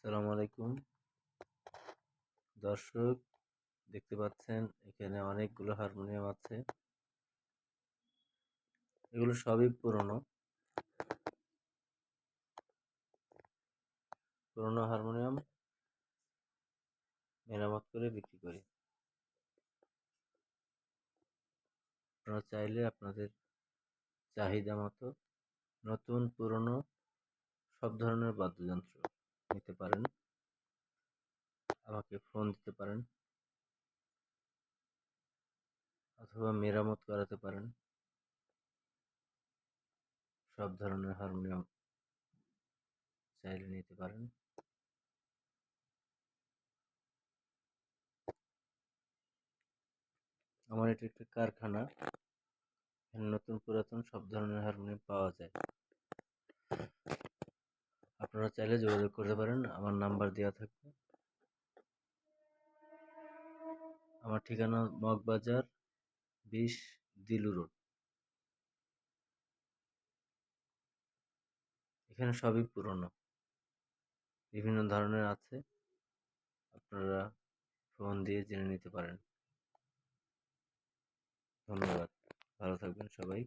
আসসালামু আলাইকুম দর্শক, দেখতে পাচ্ছেন এখানে অনেকগুলো হারমোনিয়াম আছে। এগুলো সবই পুরনো পুরনো হারমোনিয়াম মেরামত করে বিক্রি করি। আপনারা চাইলে আপনাদের চাহিদা মতো নতুন পুরনো সব ধরনের বাদ্যযন্ত্র নিতে পারেন। আমাকে ফোন দিতে পারেন অথবা মেরামত করাতে পারেন। সব ধরনের হারমোনিয়াম চাইলে নিতে পারেন। আমার এটি একটা কারখানা, এখানে নতুন পুরাতন সব ধরনের হারমোনিয়াম পাওয়া যায়। আপনারা চাইলে যোগাযোগ করতে পারেন, আমার নাম্বার দেওয়া থাকবে। আমার ঠিকানা মগবাজার 20 দিলু রোড। এখানে সবই পুরনো, বিভিন্ন ধরনের আছে। আপনারা ফোন দিয়ে জেনে নিতে পারেন। ধন্যবাদ, ভালো থাকবেন সবাই।